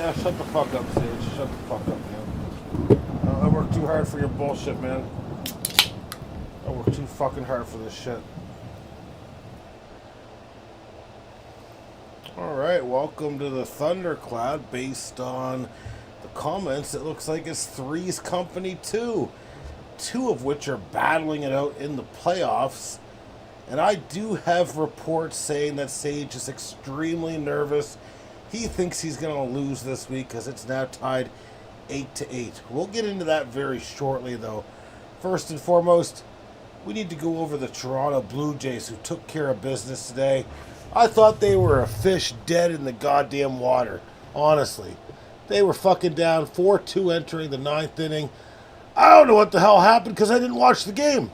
Yeah, shut the fuck up, Sage. Shut the fuck up, man. I work too hard for your bullshit, man. I work too fucking hard for this shit. Alright, welcome to the Thundercloud. Based on the comments, it looks like it's Three's Company 2. Two of which are battling it out in the playoffs. And I do have reports saying that Sage is extremely nervous. He thinks he's going to lose this week because it's now tied 8-8. We'll get into that very shortly, though. First and foremost, we need to go over the Toronto Blue Jays, who took care of business today. I thought they were a fish dead in the goddamn water, honestly. They were fucking down 4-2 entering the ninth inning. I don't know what the hell happened because I didn't watch the game.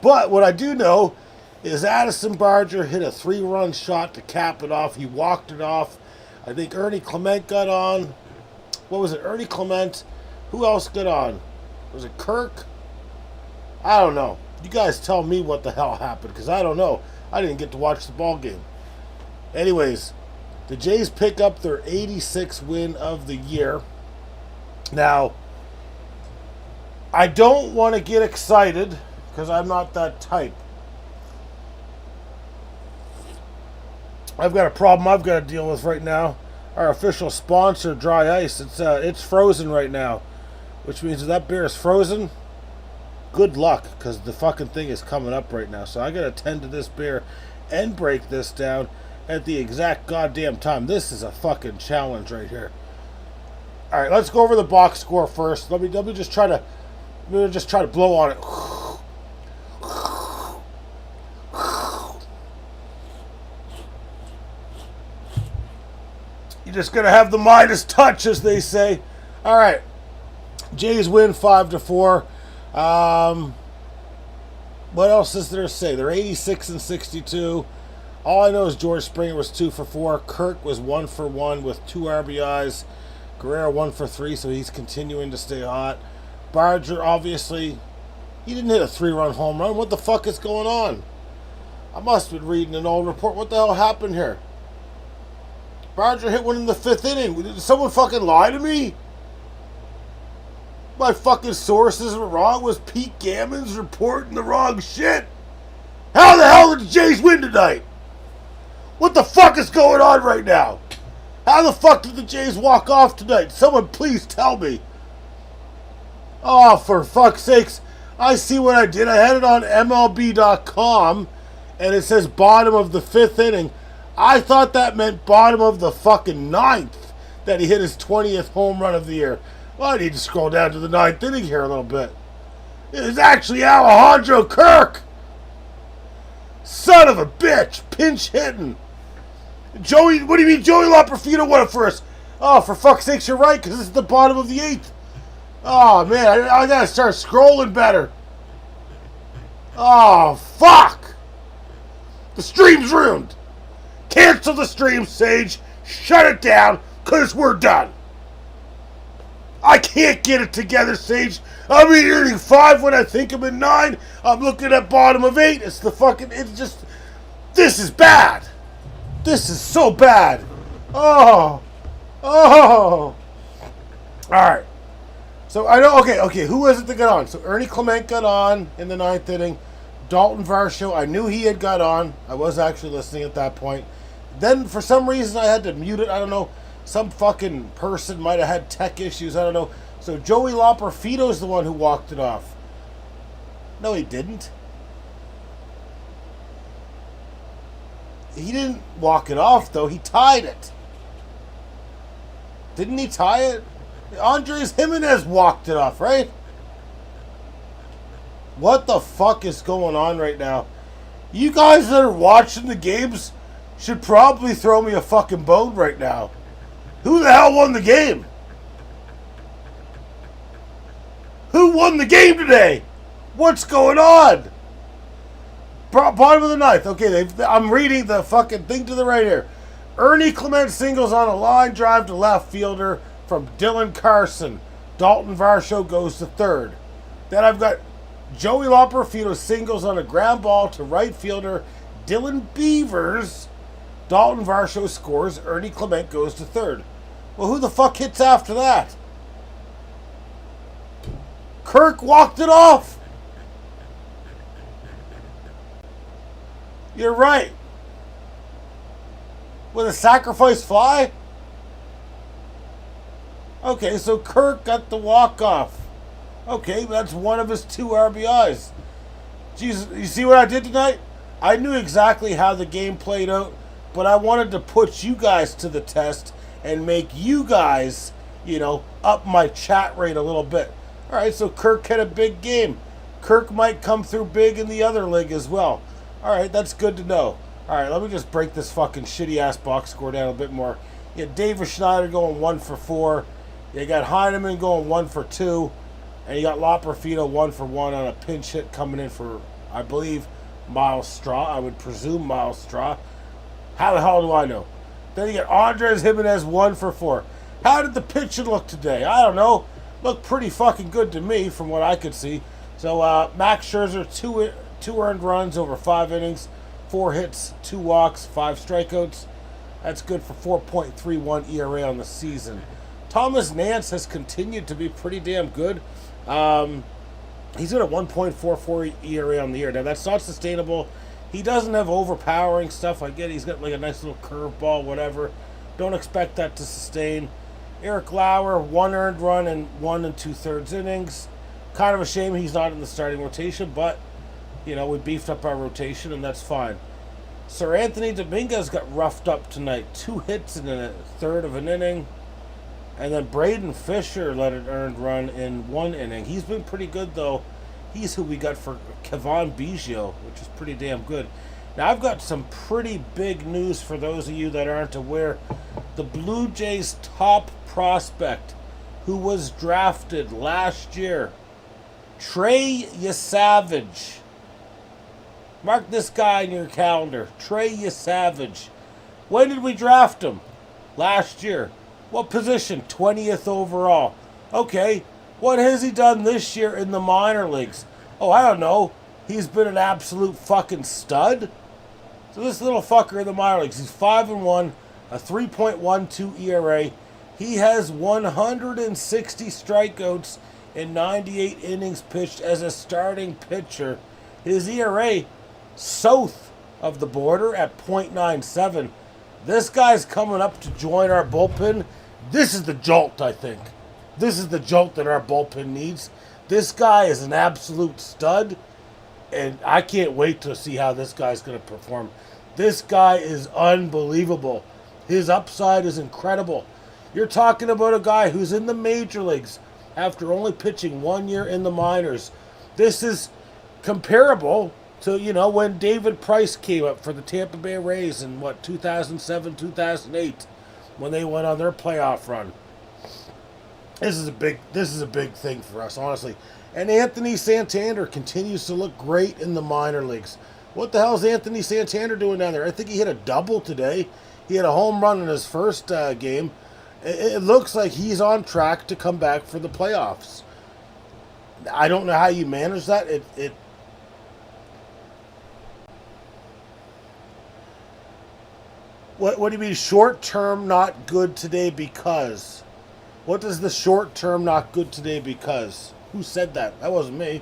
But what I do know is Addison Barger hit a 3-run shot to cap it off. He walked it off. I think Ernie Clement got on. What was it? Ernie Clement. Who else got on? Was it Kirk? I don't know. You guys tell me what the hell happened because I don't know. I didn't get to watch the ball game. Anyways, the Jays pick up their 86th win of the year. Now, I don't want to get excited because I'm not that type. I've got a problem I've got to deal with right now. Our official sponsor, Dry Ice, it's frozen right now, which means if that beer is frozen, good luck, because the fucking thing is coming up right now. So I got to tend to this beer and break this down at the exact goddamn time. This is a fucking challenge right here. All right, let's go over the box score first. Let me just try to blow on it. You're just going to have the Midas touch, as they say. All right. Jays win 5-4. What else is there to say? They're 86-62. All I know is George Springer was 2 for 4. Kirk was 1 for 1 with 2 RBIs. Guerrero 1 for 3, so he's continuing to stay hot. Barger, obviously, he didn't hit a 3-run home run. What the fuck is going on? I must have been reading an old report. What the hell happened here? Barger hit one in the 5th inning. Did someone fucking lie to me? My fucking sources were wrong. Was Pete Gammons reporting the wrong shit? How the hell did the Jays win tonight? What the fuck is going on right now? How the fuck did the Jays walk off tonight? Someone please tell me. Oh, for fuck's sakes. I see what I did. I had it on MLB.com, and it says bottom of the 5th inning. I thought that meant bottom of the fucking 9th, that he hit his 20th home run of the year. Well, I need to scroll down to the 9th inning here a little bit. It is actually Alejandro Kirk. Son of a bitch. Pinch hitting. Joey, what do you mean Joey Loperfido won it first? Oh, for fuck's sakes, you're right, because this is the bottom of the 8th. Oh, man, I gotta start scrolling better. Oh, fuck. The stream's ruined. Cancel the stream, Sage. Shut it down, because we're done. I can't get it together, Sage. I'm eating 5 when I think I'm in 9. I'm looking at bottom of 8. It's just, this is bad. This is so bad. Oh. All right. So I know, okay, who was it that got on? So Ernie Clement got on in the 9th inning. Dalton Varsho, I knew he had got on. I was actually listening at that point. Then, for some reason, I had to mute it. I don't know. Some fucking person might have had tech issues. I don't know. So Joey Loperfido's the one who walked it off. No, he didn't. He didn't walk it off, though. He tied it. Didn't he tie it? Andres Jimenez walked it off, right? What the fuck is going on right now? You guys that are watching the games should probably throw me a fucking bone right now. Who the hell won the game? Who won the game today? What's going on? Bottom of the 9th. Okay, I'm reading the fucking thing to the right here. Ernie Clement singles on a line drive to left fielder from Dylan Carson. Dalton Varsho goes to third. Then I've got Joey Loperfido singles on a ground ball to right fielder Dylan Beavers. Dalton Varsho scores. Ernie Clement goes to third. Well, who the fuck hits after that? Kirk walked it off. You're right. With a sacrifice fly? Okay, so Kirk got the walk-off. Okay, that's one of his 2 RBIs. Jesus, you see what I did tonight? I knew exactly how the game played out, but I wanted to put you guys to the test and make you guys, up my chat rate a little bit. All right, so Kirk had a big game. Kirk might come through big in the other league as well. All right, that's good to know. All right, let me just break this fucking shitty-ass box score down a bit more. You got David Schneider going 1 for 4. You got Heineman going 1 for 2. And you got Loperfino 1 for 1 on a pinch hit coming in for, I believe, Miles Straw. I would presume Miles Straw. How the hell do I know? Then you got Andres Jimenez 1 for 4. How did the pitching look today? I don't know. Looked pretty fucking good to me from what I could see. So Max Scherzer, two earned runs over 5 innings, 4 hits, 2 walks, 5 strikeouts. That's good for 4.31 ERA on the season. Thomas Nance has continued to be pretty damn good. He's got a 1.44 ERA on the year. Now, that's not sustainable. He doesn't have overpowering stuff. I get he's got like a nice little curveball, whatever. Don't expect that to sustain. Eric Lauer, 1 earned run in 1 2/3 innings. Kind of a shame he's not in the starting rotation, but, we beefed up our rotation, and that's fine. Sir Anthony Dominguez got roughed up tonight. 2 hits in a third of an inning. And then Braden Fisher let an earned run in 1 inning. He's been pretty good, though. He's who we got for Kevon Biggio, which is pretty damn good. Now, I've got some pretty big news for those of you that aren't aware. The Blue Jays' top prospect, who was drafted last year, Trey Yesavage. Mark this guy in your calendar. Trey Yesavage. When did we draft him? Last year. What position? 20th overall. Okay, what has he done this year in the minor leagues? Oh, I don't know. He's been an absolute fucking stud. So this little fucker in the minor leagues, he's 5-1, a 3.12 ERA. He has 160 strikeouts in 98 innings pitched as a starting pitcher. His ERA south of the border at .97. This guy's coming up to join our bullpen. This is the jolt, I think. This is the jolt that our bullpen needs. This guy is an absolute stud, and I can't wait to see how this guy's going to perform. This guy is unbelievable. His upside is incredible. You're talking about a guy who's in the major leagues after only pitching 1 year in the minors. This is comparable to, when David Price came up for the Tampa Bay Rays in, 2007, 2008, when they went on their playoff run. This is a big thing for us, honestly. And Anthony Santander continues to look great in the minor leagues. What the hell is Anthony Santander doing down there? I think he hit a double today. He had a home run in his first game. It looks like he's on track to come back for the playoffs. I don't know how you manage that. What do you mean short term not good today because? What does the short term not good today because? Who said that? That wasn't me.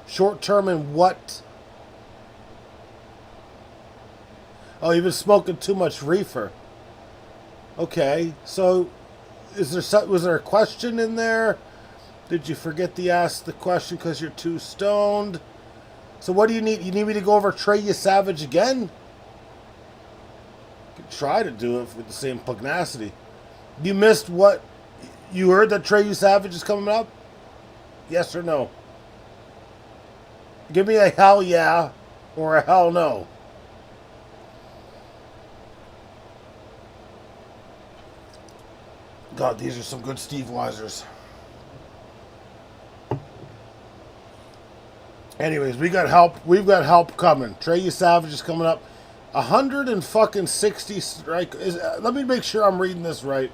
Short term in what? Oh, you've been smoking too much reefer. Okay, so was there a question in there? Did you forget to ask the question because you're too stoned? So what do you need? You need me to go over Trey Yesavage again? I could try to do it with the same pugnacity. You missed what? You heard that Trey Yesavage is coming up? Yes or no? Give me a hell yeah or a hell no. God, these are some good Steve Weisers. Anyways, we got help. We've got help coming. Trey Yesavage is coming up. 160 strike. Let me make sure I'm reading this right.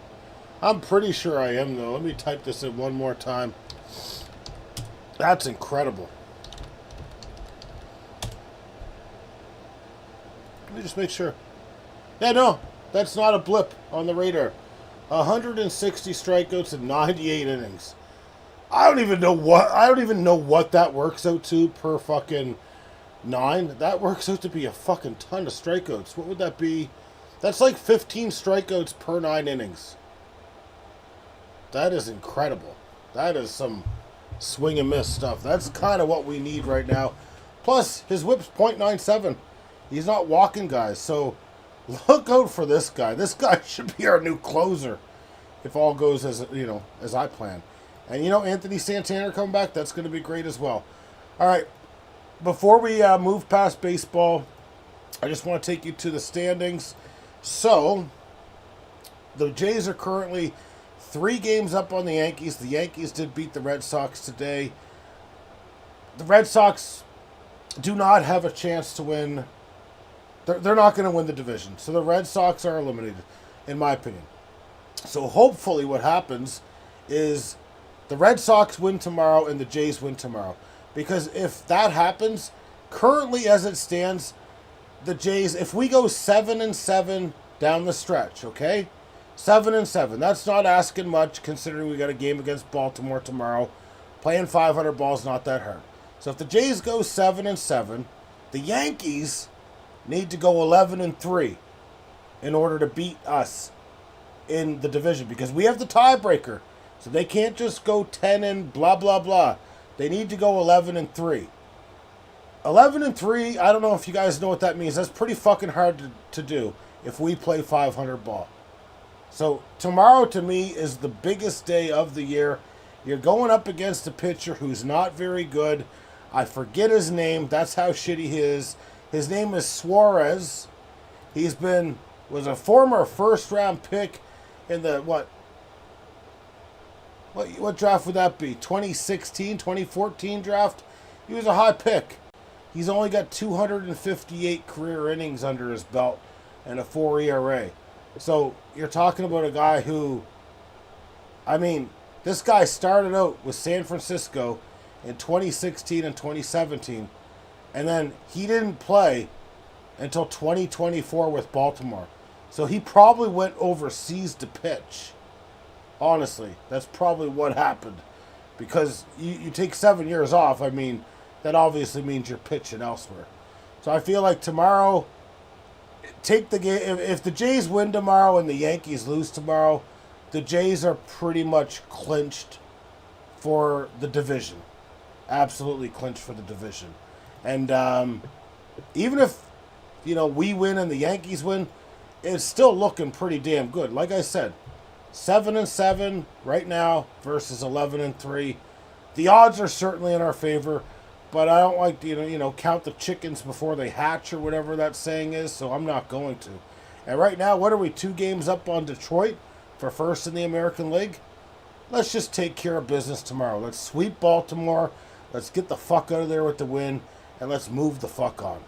I'm pretty sure I am, though. Let me type this in one more time. That's incredible. Let me just make sure. Yeah, no. That's not a blip on the radar. 160 strikeouts in 98 innings. I don't even know what that works out to per fucking 9. That works out to be a fucking ton of strikeouts. What would that be? That's like 15 strikeouts per 9 innings. That is incredible. That is some swing and miss stuff. That's kind of what we need right now. Plus, his whip's .97. He's not walking guys, so look out for this guy. This guy should be our new closer if all goes as I plan. And Anthony Santana coming back, that's going to be great as well. All right, before we move past baseball, I just want to take you to the standings. So, the Jays are currently 3 games up on the Yankees. The Yankees did beat the Red Sox today. The Red Sox do not have a chance to win. They're not going to win the division. So the Red Sox are eliminated, in my opinion. So hopefully what happens is the Red Sox win tomorrow and the Jays win tomorrow. Because if that happens, currently as it stands, the Jays, if we go 7-7 down the stretch, okay? 7-7. That's not asking much considering we got a game against Baltimore tomorrow. Playing 500 ball is not that hard. So if the Jays go 7-7, the Yankees need to go 11-3 in order to beat us in the division because we have the tiebreaker. So they can't just go 10 and blah blah blah. They need to go 11-3. 11-3, I don't know if you guys know what that means. That's pretty fucking hard to do if we play 500 ball. So tomorrow to me is the biggest day of the year. You're going up against a pitcher who's not very good. I forget his name. That's how shitty he is. His name is Suarez. Was a former first-round pick in the, what draft would that be? 2016, 2014 draft? He was a high pick. He's only got 258 career innings under his belt and a 4 ERA. So you're talking about a guy who, this guy started out with San Francisco in 2016 and 2017, and then he didn't play until 2024 with Baltimore. So he probably went overseas to pitch. Honestly, that's probably what happened. Because you take 7 years off, that obviously means you're pitching elsewhere. So I feel like tomorrow, take the game. If the Jays win tomorrow and the Yankees lose tomorrow, the Jays are pretty much clinched for the division. Absolutely clinched for the division. And even if, we win and the Yankees win, it's still looking pretty damn good. Like I said, 7-7 right now versus 11-3. The odds are certainly in our favor, but I don't like to, count the chickens before they hatch or whatever that saying is, so I'm not going to. And right now, what are we, 2 games up on Detroit for first in the American League? Let's just take care of business tomorrow. Let's sweep Baltimore. Let's get the fuck out of there with the win, and let's move the fuck on.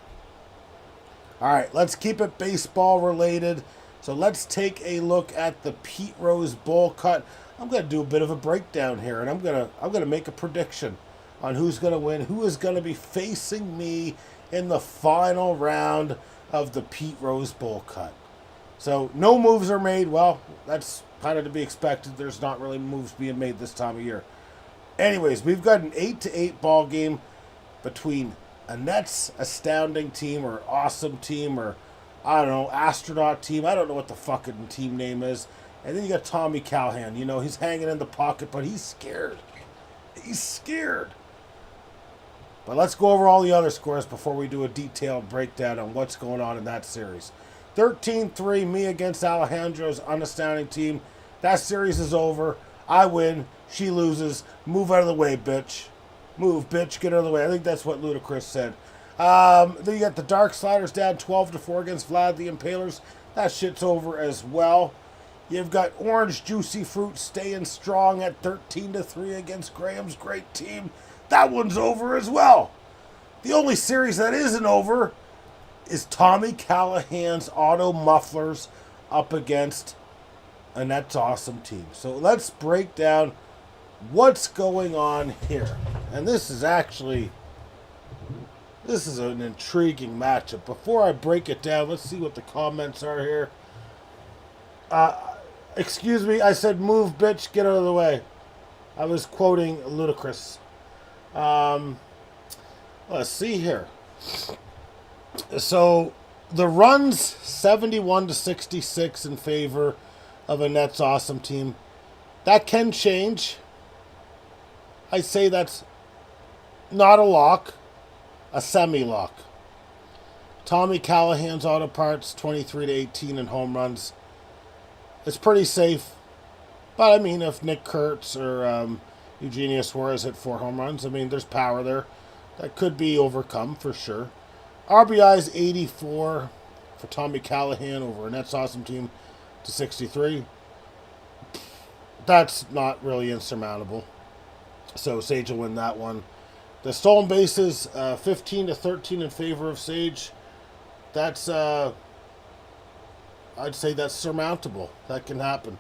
All right, let's keep it baseball related. So let's take a look at the Pete Rose Bowl cut. I'm going to do a bit of a breakdown here, and I'm gonna make a prediction on who's going to win, who is going to be facing me in the final round of the Pete Rose Bowl cut. So no moves are made. Well, that's kind of to be expected. There's not really moves being made this time of year. Anyways, we've got an 8-8 ball game between Annette's astounding team or awesome team or, I don't know, astronaut team. I don't know what the fucking team name is. And then you got Tommy Callahan. He's hanging in the pocket, but he's scared. He's scared. But let's go over all the other scores before we do a detailed breakdown on what's going on in that series. 13-3, me against Alejandro's unastounding team. That series is over. I win. She loses. Move out of the way, bitch. Move, bitch. Get out of the way. I think that's what Ludacris said. Then you got the Dark Sliders down 12-4 against Vlad the Impalers. That shit's over as well. You've got Orange Juicy Fruit staying strong at 13-3 against Graham's great team. That one's over as well. The only series that isn't over is Tommy Callahan's Auto Mufflers up against Annette's awesome team. So let's break down what's going on here. And this is an intriguing matchup. Before I break it down, let's see what the comments are here. Excuse me, I said move, bitch, get out of the way. I was quoting Ludacris. Let's see here. So the runs 71-66 in favor of a Nets awesome team. That can change. I say that's not a lock, a semi-lock. Tommy Callahan's auto parts 23-18 in home runs. It's pretty safe. But I mean, if Nick Kurtz or Eugenio Suarez hit 4 home runs, I mean, there's power there. That could be overcome for sure. RBI's 84 for Tommy Callahan over a Nets awesome team to 63. That's not really insurmountable. So Sage will win that one. The stolen bases, 15-13 in favor of Sage. That's, I'd say that's surmountable. That can happen.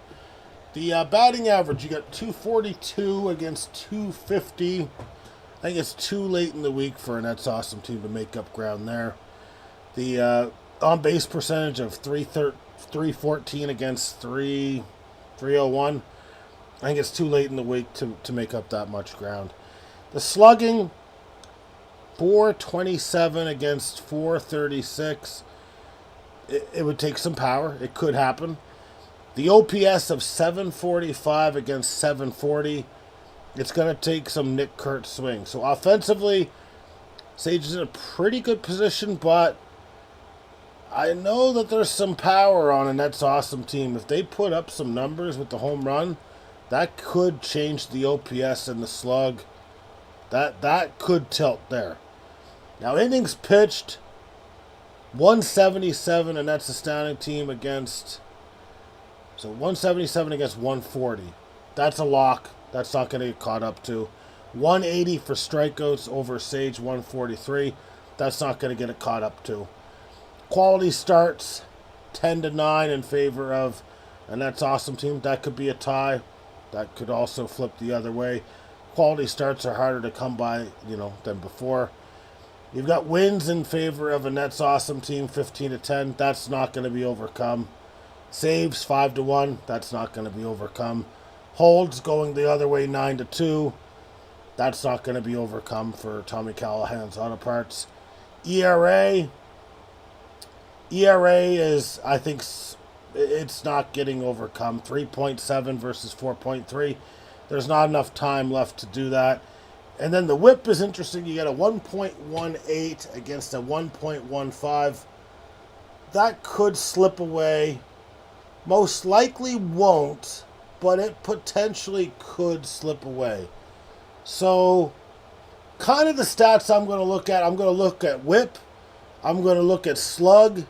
The batting average, you got 242 against 250. I think it's too late in the week for an Nets awesome team to make up ground there. The on-base percentage of 314 against 301. I think it's too late in the week to make up that much ground. The slugging, 427 against 436. It would take some power. It could happen. The OPS of 745 against 740. It's going to take some Nick Kurtz swing. So offensively, Sage is in a pretty good position, but I know that there's some power on a Nets awesome team. If they put up some numbers with the home run, that could change the OPS and the slug. That could tilt there. Now, innings pitched, 177, and that's a standing team against... So 177 against 140. That's a lock. That's not going to get caught up to. 180 for strikeouts over Sage 143. That's not going to get it caught up to. Quality starts 10-9 in favor of a Nets awesome team. That could be a tie. That could also flip the other way. Quality starts are harder to come by, than before. You've got wins in favor of a Nets awesome team 15-10. That's not going to be overcome. Saves 5-1. That's not going to be overcome. Holds going the other way 9-2. That's not going to be overcome for Tommy Callahan's auto parts. ERA is, I think, it's not getting overcome. 3.7 versus 4.3. There's not enough time left to do that. And then the whip is interesting. You got a 1.18 against a 1.15. That could slip away. Most likely won't, but it potentially could slip away. So, kind of the stats I'm going to look at. I'm going to look at whip. I'm going to look at slug.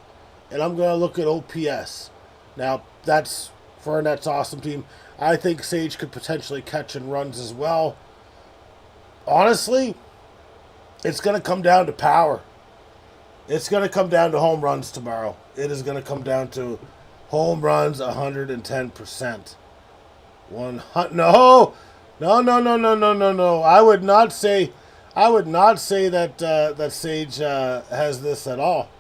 And I'm going to look at OPS. Now, that's for a Nets awesome team. I think Sage could potentially catch and runs as well. Honestly, it's going to come down to power. It's going to come down to home runs tomorrow. It is going to come down to home runs 110%. No. I would not say that Sage has this at all.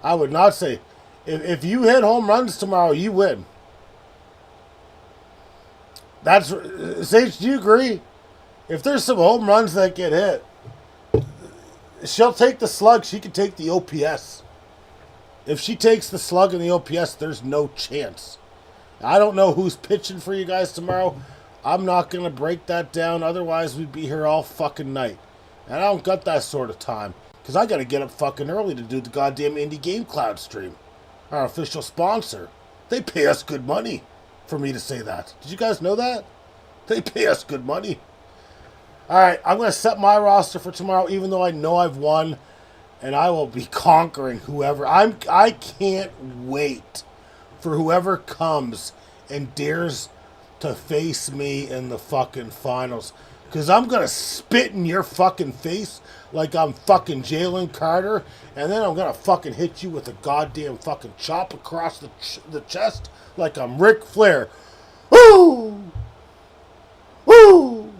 I would not say. If you hit home runs tomorrow, you win. That's Sage. Do you agree? If there's some home runs that get hit, she'll take the slug. She can take the OPS. If she takes the slug and the OPS, there's no chance. I don't know who's pitching for you guys tomorrow. I'm not going to break that down. Otherwise, we'd be here all fucking night. And I don't got that sort of time. Because I got to get up fucking early to do the goddamn Indie Game Cloud stream. Our official sponsor. They pay us good money for me to say that. Did you guys know that? They pay us good money. Alright, I'm going to set my roster for tomorrow, even though I know I've won. And I will be conquering whoever. I can't wait for whoever comes and dares to face me in the fucking finals. Because I'm going to spit in your fucking face like I'm fucking Jalen Carter. And then I'm going to fucking hit you with a goddamn fucking chop across the chest like I'm Ric Flair. Woo! Woo!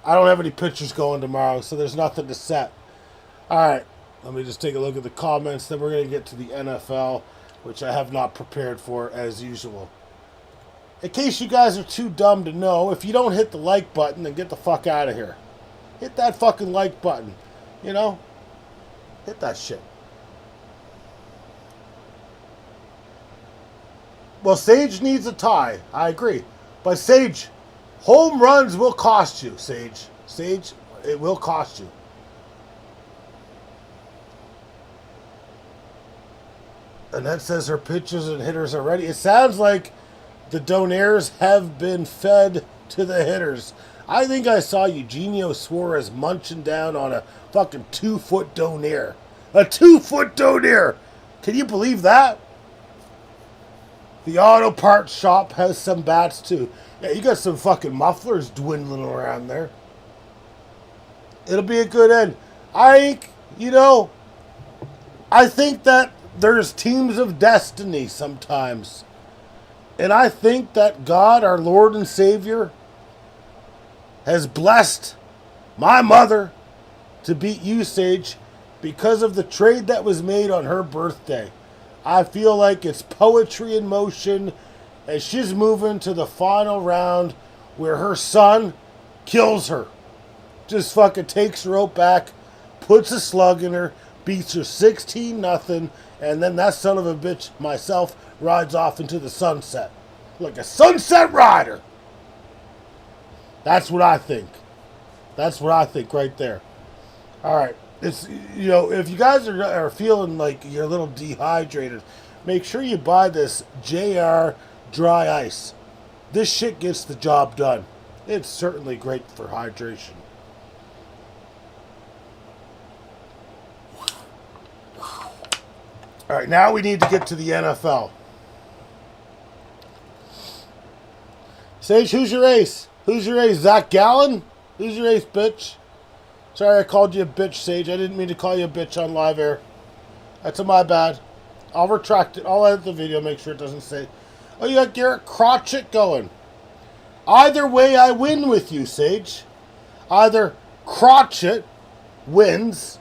I don't have any pictures going tomorrow, so there's nothing to set. All right, let me just take a look at the comments. Then we're going to get to the NFL. which I have not prepared for as usual. In case you guys are too dumb to know, if you don't hit the like button, then get the fuck out of here. Hit that fucking like button. You know? Hit that shit. Well, Sage needs a tie. I agree. But Sage, home runs will cost you, Sage. Sage, it will cost you. And that says her pitchers and hitters are ready. It sounds like the donaires have been fed to the hitters. I think I saw Eugenio Suarez munching down on a fucking 2-foot donaire. A 2-foot donaire! Can you believe that? The auto parts shop has some bats too. Yeah, you got some fucking mufflers dwindling around there. It'll be a good end. I think that there's teams of destiny sometimes. And I think that God, our Lord and Savior, has blessed my mother to beat you, Sage, because of the trade that was made on her birthday. I feel like it's poetry in motion as she's moving to the final round where her son kills her. Just fucking takes her out back, puts a slug in her, beats her 16-0, and then that son of a bitch, myself, rides off into the sunset. Like a sunset rider. That's what I think. That's what I think right there. All right. It's, if you guys are feeling like you're a little dehydrated, make sure you buy this JR dry ice. This shit gets the job done. It's certainly great for hydration. All right, now we need to get to the NFL. Sage, who's your ace? Who's your ace? Zach Gallen? Who's your ace, bitch? Sorry I called you a bitch, Sage. I didn't mean to call you a bitch on live air. That's my bad. I'll retract it. I'll edit the video, make sure it doesn't say. Oh, you got Garrett Crotchet going. Either way, I win with you, Sage. Either Crotchet wins,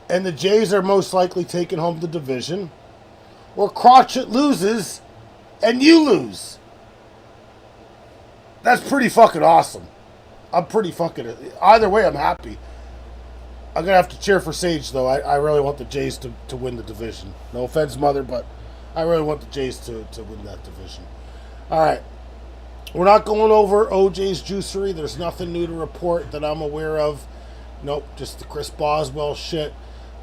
and the Jays are most likely taking home the division, or Crotchet loses, and you lose. That's pretty fucking awesome. I'm pretty fucking... Either way, I'm happy. I'm going to have to cheer for Sage, though. I really want the Jays to win the division. No offense, Mother, but I really want the Jays to win that division. All right. We're not going over OJ's juicery. There's nothing new to report that I'm aware of. Nope, just the Chris Boswell shit.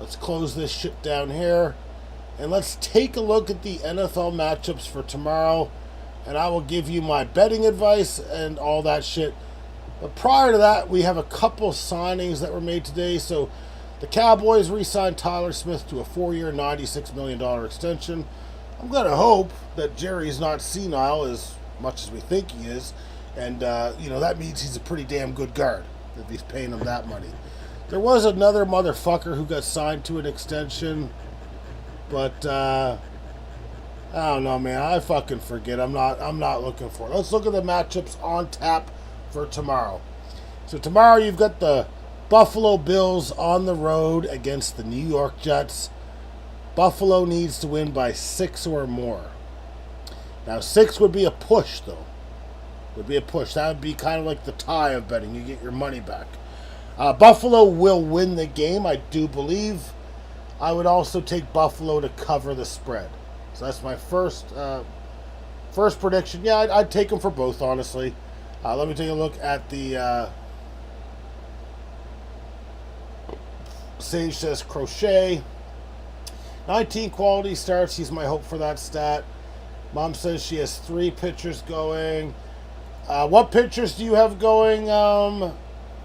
Let's close this shit down here. And let's take a look at the NFL matchups for tomorrow. And I will give you my betting advice and all that shit. But prior to that, we have a couple signings that were made today. So the Cowboys re-signed Tyler Smith to a 4-year, $96 million extension. I'm going to hope that Jerry's not senile as much as we think he is. And, that means he's a pretty damn good guard if he's paying him that money. There was another motherfucker who got signed to an extension. But, I don't know, man. I fucking forget. I'm not looking for it. Let's look at the matchups on tap for tomorrow. So tomorrow you've got the Buffalo Bills on the road against the New York Jets. Buffalo needs to win by 6 or more. Now 6 would be a push, though. Would be a push. That would be kind of like the tie of betting. You get your money back. Buffalo will win the game, I do believe. I would also take Buffalo to cover the spread. So that's my first prediction. Yeah, I'd take them for both, honestly. Let me take a look at the... Sage says crochet. 19 quality starts. He's my hope for that stat. Mom says she has 3 pitchers going. What pitchers do you have going,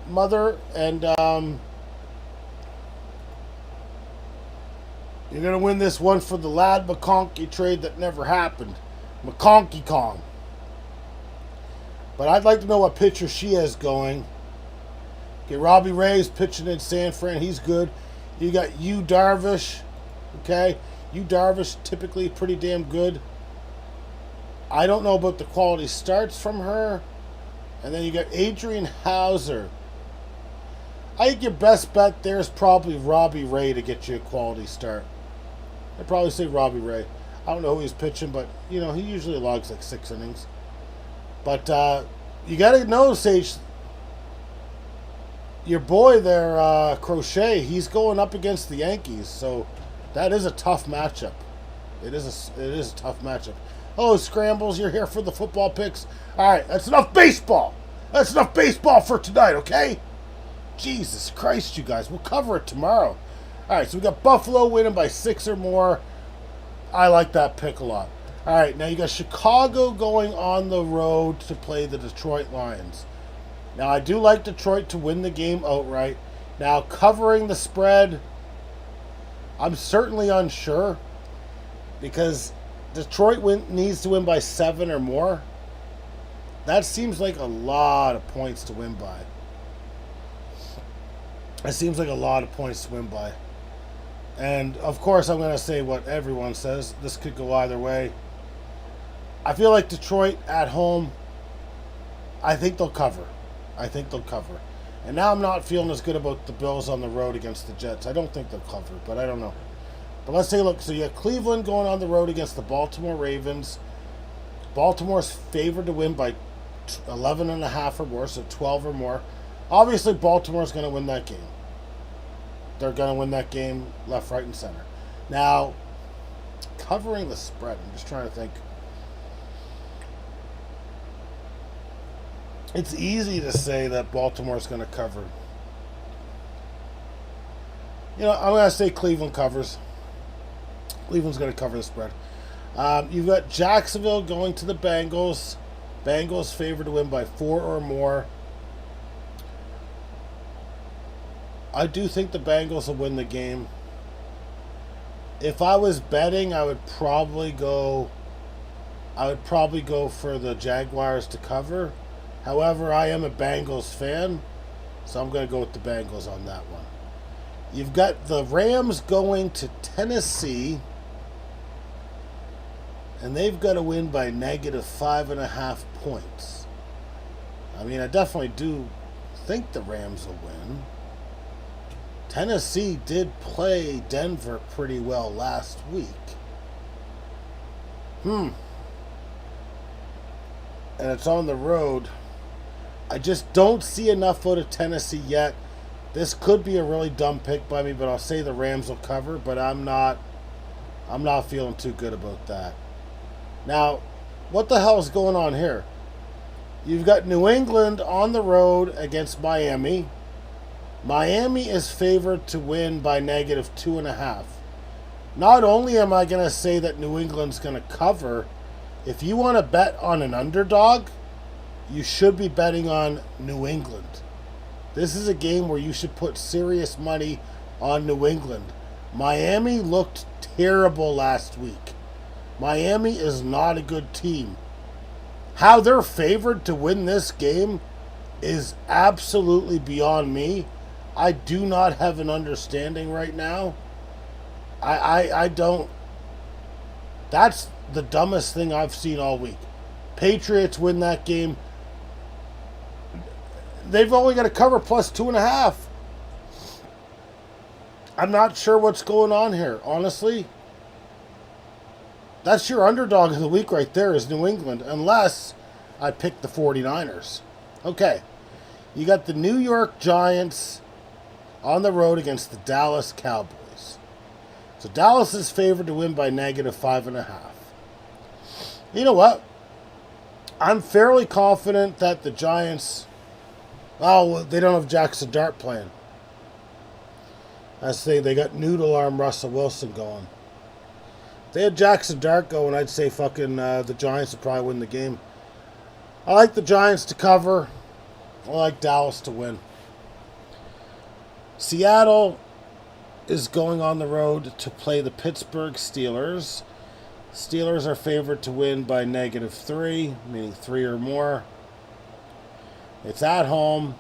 Mother? And you're going to win this one for the Lad McConkey trade that never happened. McConkey Kong. But I'd like to know what pitcher she has going. Okay, Robbie Ray's pitching in San Fran. He's good. You got Yu Darvish. Okay. Yu Darvish, typically pretty damn good. I don't know about the quality starts from her. And then you got Adrian Hauser. I think your best bet there is probably Robbie Ray to get you a quality start. I'd probably say Robbie Ray. I don't know who he's pitching, but, you know, he usually logs like 6 innings. But you got to know, Sage, your boy there, Crochet, he's going up against the Yankees, so that is a tough matchup. It is a tough matchup. Oh, Scrambles, you're here for the football picks. All right, that's enough baseball. That's enough baseball for tonight, okay? Jesus Christ, you guys. We'll cover it tomorrow. All right, so we got Buffalo winning by 6 or more. I like that pick a lot. All right, now you got Chicago going on the road to play the Detroit Lions. Now, I do like Detroit to win the game outright. Now, covering the spread, I'm certainly unsure because Detroit needs to win by 7 or more. That seems like a lot of points to win by. It seems like a lot of points to win by. And, of course, I'm going to say what everyone says. This could go either way. I feel like Detroit at home, I think they'll cover. And now I'm not feeling as good about the Bills on the road against the Jets. I don't think they'll cover, but I don't know. But let's take a look. So you have Cleveland going on the road against the Baltimore Ravens. Baltimore's favored to win by 11.5 or more, so 12 or more. Obviously, Baltimore's going to win that game. They're going to win that game left, right, and center. Now, covering the spread, I'm just trying to think. It's easy to say that Baltimore's going to cover. You know, I'm going to say Cleveland covers. Cleveland's going to cover the spread. You've got Jacksonville going to the Bengals. Bengals favored to win by 4 or more. I do think the Bengals will win the game. If I was betting, I would probably go for the Jaguars to cover. However, I am a Bengals fan, so I'm going to go with the Bengals on that one. You've got the Rams going to Tennessee, and they've got to win by -5.5 points. I mean, I definitely do think the Rams will win. Tennessee did play Denver pretty well last week. And it's on the road. I just don't see enough out of Tennessee yet. This could be a really dumb pick by me, but I'll say the Rams will cover, but I'm not feeling too good about that. Now, what the hell is going on here? You've got New England on the road against Miami. Miami is favored to win by -2.5. Not only am I going to say that New England's going to cover, if you want to bet on an underdog, you should be betting on New England. This is a game where you should put serious money on New England. Miami looked terrible last week. Miami is not a good team. How they're favored to win this game is absolutely beyond me. I do not have an understanding right now. I don't. That's the dumbest thing I've seen all week. Patriots win that game. They've only got to cover +2.5. I'm not sure what's going on here, honestly. That's your underdog of the week right there is New England, unless I pick the 49ers. Okay. You got the New York Giants on the road against the Dallas Cowboys. So Dallas is favored to win by -5.5. You know what? I'm fairly confident that the Giants... Oh, they don't have Jackson Dart playing. I say they got noodle arm Russell Wilson going. If they had Jackson Dart going, I'd say fucking the Giants would probably win the game. I like the Giants to cover. I like Dallas to win. Seattle is going on the road to play the Pittsburgh Steelers. Steelers are favored to win by -3, meaning 3 or more. It's at home.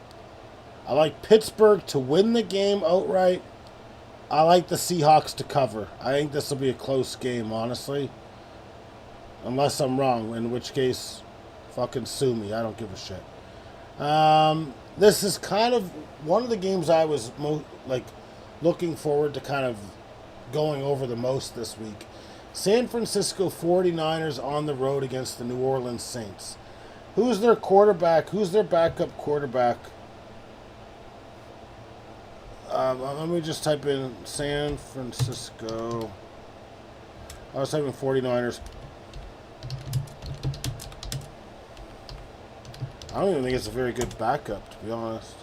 I like Pittsburgh to win the game outright. I like the Seahawks to cover. I think this will be a close game, honestly. Unless I'm wrong, in which case, fucking sue me. I don't give a shit. This is kind of one of the games I was looking forward to kind of going over the most this week. San Francisco 49ers on the road against the New Orleans Saints. Who's their quarterback? Who's their backup quarterback? Let me just type in San Francisco. I was typing 49ers. I don't even think it's a very good backup, to be honest.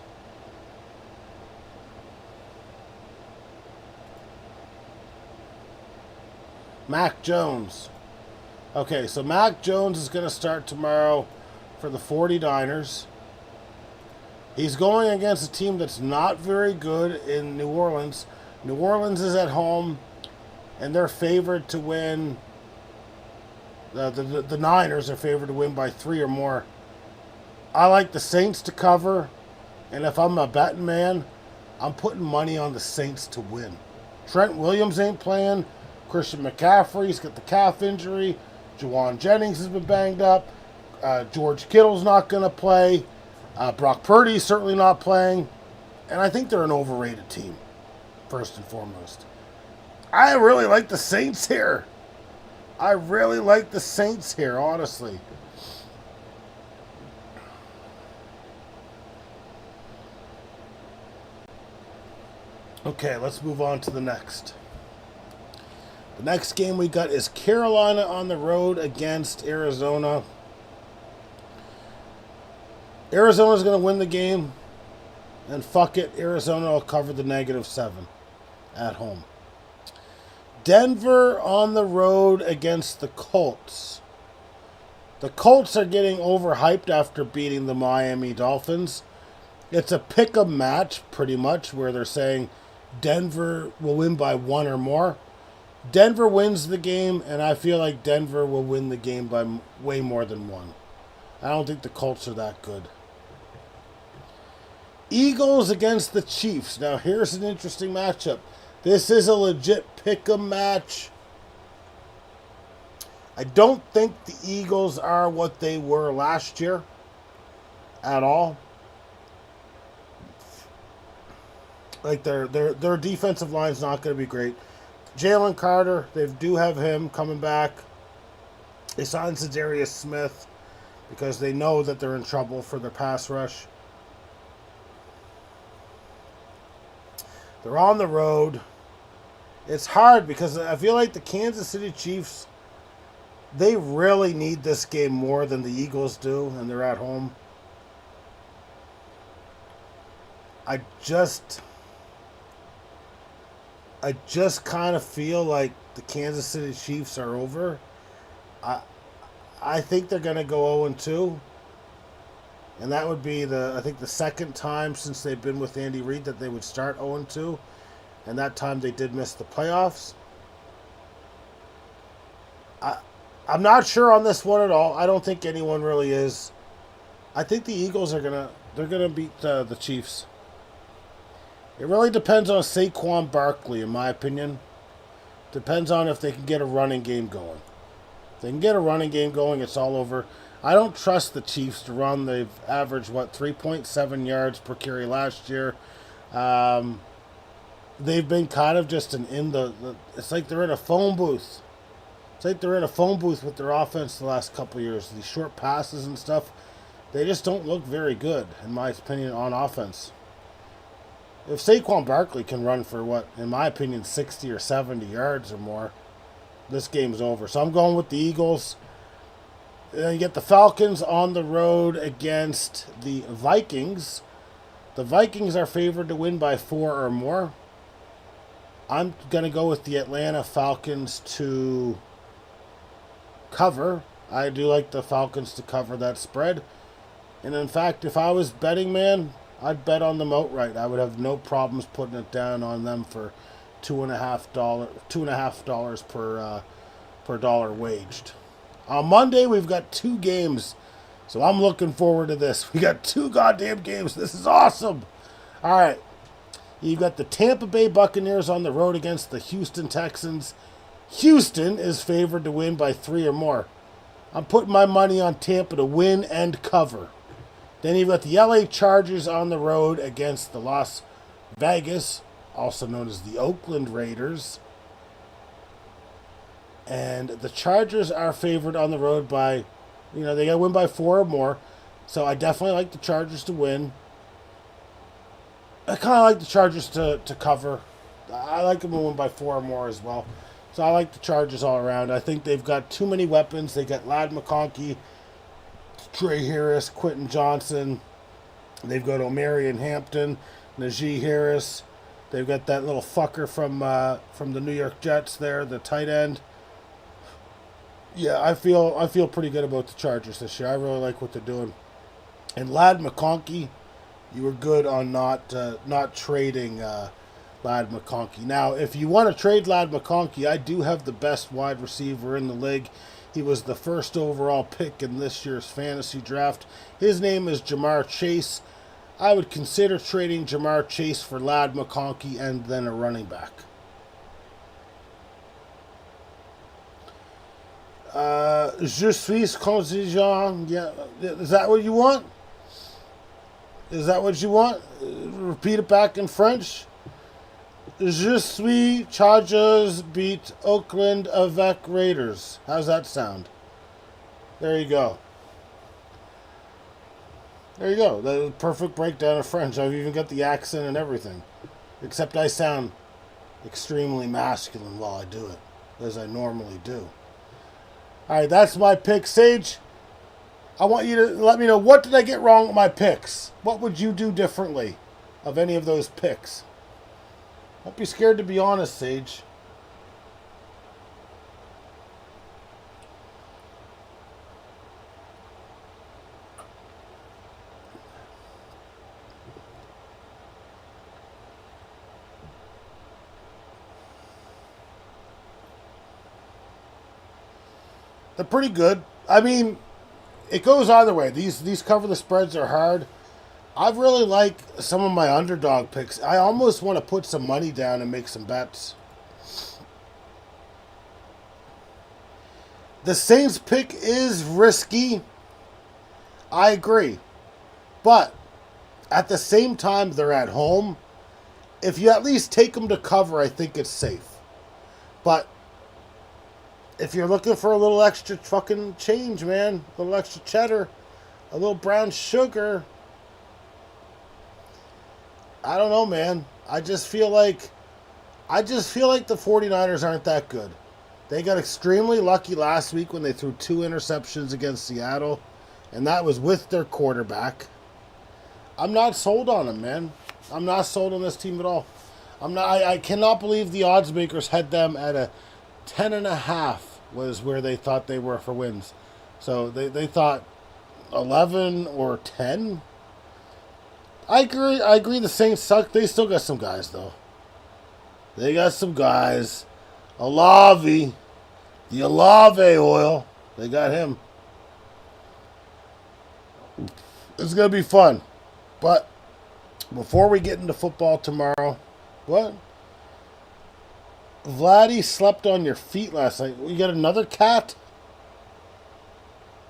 Mac Jones. Okay, so Mac Jones is going to start tomorrow for the 49ers. He's going against a team that's not very good in New Orleans. New Orleans is at home, and they're favored to win. The Niners are favored to win by 3 or more. I like the Saints to cover, and if I'm a betting man, I'm putting money on the Saints to win. Trent Williams ain't playing. Christian McCaffrey's got the calf injury. Juwan Jennings has been banged up. George Kittle's not going to play. Brock Purdy's certainly not playing. And I think they're an overrated team, first and foremost. I really like the Saints here. I really like the Saints here, honestly. Okay, let's move on to the next. The next game we got is Carolina on the road against Arizona. Arizona's going to win the game. And fuck it, Arizona will cover the -7 at home. Denver on the road against the Colts. The Colts are getting overhyped after beating the Miami Dolphins. It's a pick-em match, pretty much, where they're saying Denver will win by 1 or more. Denver wins the game, and I feel like Denver will win the game by way more than 1. I don't think the Colts are that good. Eagles against the Chiefs. Now, here's an interesting matchup. This is a legit pick-em match. I don't think the Eagles are what they were last year at all. Like their defensive line is not going to be great. Jalen Carter, they do have him coming back. They signed Za'Darius Smith because they know that they're in trouble for their pass rush. They're on the road. It's hard because I feel like the Kansas City Chiefs, they really need this game more than the Eagles do, and they're at home. I just kind of feel like the Kansas City Chiefs are over. I think they're going to go 0-2. And that would be I think the second time since they've been with Andy Reid that they would start 0-2. And that time they did miss the playoffs. I'm not sure on this one at all. I don't think anyone really is. I think the Eagles are gonna beat the Chiefs. It really depends on Saquon Barkley, in my opinion. Depends on if they can get a running game going. If they can get a running game going, it's all over. I don't trust the Chiefs to run. They've averaged, 3.7 yards per carry last year. They've been kind of just it's like they're in a phone booth. It's like they're in a phone booth with their offense the last couple of years. These short passes and stuff, they just don't look very good, in my opinion, on offense. If Saquon Barkley can run for, in my opinion, 60 or 70 yards or more, this game's over. So I'm going with the Eagles. Then you get the Falcons on the road against the Vikings. The Vikings are favored to win by 4 or more. I'm going to go with the Atlanta Falcons to cover. I do like the Falcons to cover that spread. And in fact, if I was betting man, I'd bet on them outright. I would have no problems putting it down on them for $2.50 per dollar waged. On Monday, we've got 2 games, so I'm looking forward to this. We got 2 goddamn games. This is awesome. All right. You've got the Tampa Bay Buccaneers on the road against the Houston Texans. Houston is favored to win by 3 or more. I'm putting my money on Tampa to win and cover. Then you've got the LA Chargers on the road against the Las Vegas, also known as the Oakland Raiders. And the Chargers are favored on the road by, they got to win by 4 or more. So I definitely like the Chargers to win. I kind of like the Chargers to cover. I like them to win by 4 or more as well. So I like the Chargers all around. I think they've got too many weapons. They got Ladd McConkey, Trey Harris, Quentin Johnson. They've got Omarion Hampton, Najee Harris. They've got that little fucker from the New York Jets there, the tight end. Yeah, I feel pretty good about the Chargers this year. I really like what they're doing. And Ladd McConkey, you were good on not trading Ladd McConkey. Now, if you want to trade Ladd McConkey, I do have the best wide receiver in the league. He was the first overall pick in this year's fantasy draft. His name is Jamar Chase. I would consider trading Jamar Chase for Ladd McConkey and then a running back. Je suis contingent. Yeah, is that what you want? Is that what you want? Repeat it back in French. Je suis Chargers beat Oakland avec Raiders. How's that sound? There you go. There you go. The perfect breakdown of French. I've even got the accent and everything. Except I sound extremely masculine while I do it, as I normally do. Alright, that's my pick. Sage, I want you to let me know, what did I get wrong with my picks? What would you do differently of any of those picks? Don't be scared to be honest, Sage. They're pretty good. I mean, it goes either way. These cover the spreads are hard. I really like some of my underdog picks. I almost want to put some money down and make some bets. The Saints pick is risky. I agree. But at the same time, they're at home. If you at least take them to cover, I think it's safe. But if you're looking for a little extra fucking change, man, a little extra cheddar, a little brown sugar, I don't know, man. I just feel like the 49ers aren't that good. They got extremely lucky last week when they threw 2 interceptions against Seattle, and that was with their quarterback. I'm not sold on them, man. I'm not sold on this team at all. I cannot believe the odds makers had them at a 10.5 was where they thought they were for wins. So they thought 11 or 10. I agree the Saints suck. They still got some guys, though. They got some guys. Olave. The Olave oil. They got him. It's going to be fun. But before we get into football tomorrow, what? Vladdy slept on your feet last night. You got another cat?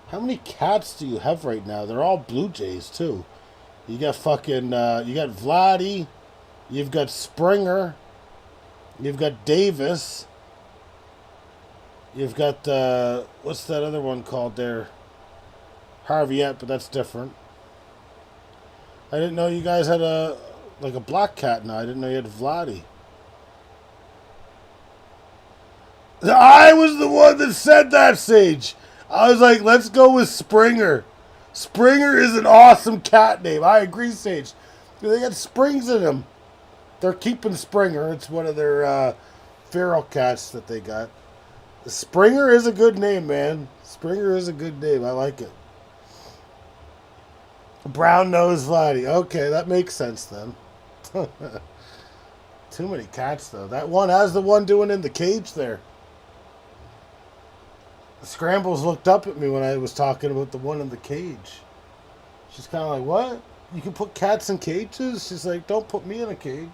How many cats do you have right now? They're all Blue Jays, too. You got fucking, you got Vladdy. You've got Springer. You've got Davis. You've got, what's that other one called there? Harviette, but that's different. I didn't know you guys had a black cat now. I didn't know you had Vladdy. I was the one that said that, Sage. I was like, let's go with Springer. Springer is an awesome cat name. I agree, Sage. They got springs in them. They're keeping Springer. It's one of their feral cats that they got. Springer is a good name, man. Springer is a good name. I like it. Brown nose Vladdy. Okay, that makes sense then. Too many cats, though. That one has the one doing in the cage there. Scrambles looked up at me when I was talking about the one in the cage. She's kind of like, what? You can put cats in cages? She's like, don't put me in a cage.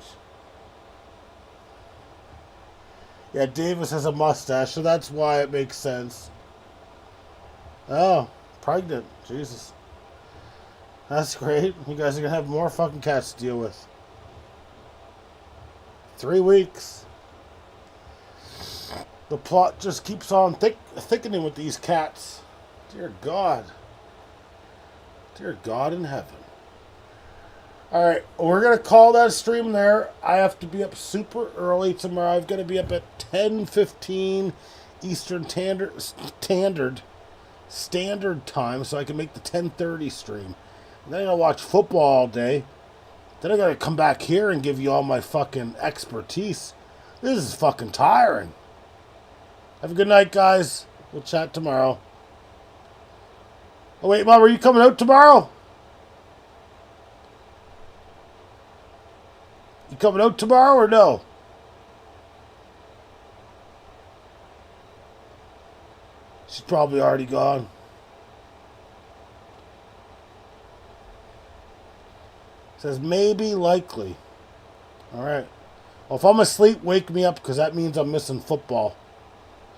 Yeah, Davis has a mustache, so that's why it makes sense. Oh, pregnant. Jesus. That's great. You guys are going to have more fucking cats to deal with. 3 weeks. The plot just keeps on thickening with these cats. Dear God. Dear God in heaven. Alright, we're going to call that a stream there. I have to be up super early tomorrow. I've got to be up at 10:15 Eastern Standard Time so I can make the 10:30 stream. And then I got to watch football all day. Then I got to come back here and give you all my fucking expertise. This is fucking tiring. Have a good night, guys. We'll chat tomorrow. Oh, wait, Mom, are you coming out tomorrow? You coming out tomorrow or no? She's probably already gone. Says maybe, likely. All right. Well, if I'm asleep, wake me up because that means I'm missing football.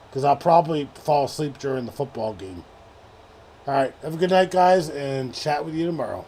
Because I'll probably fall asleep during the football game. All right. Have a good night, guys, and chat with you tomorrow.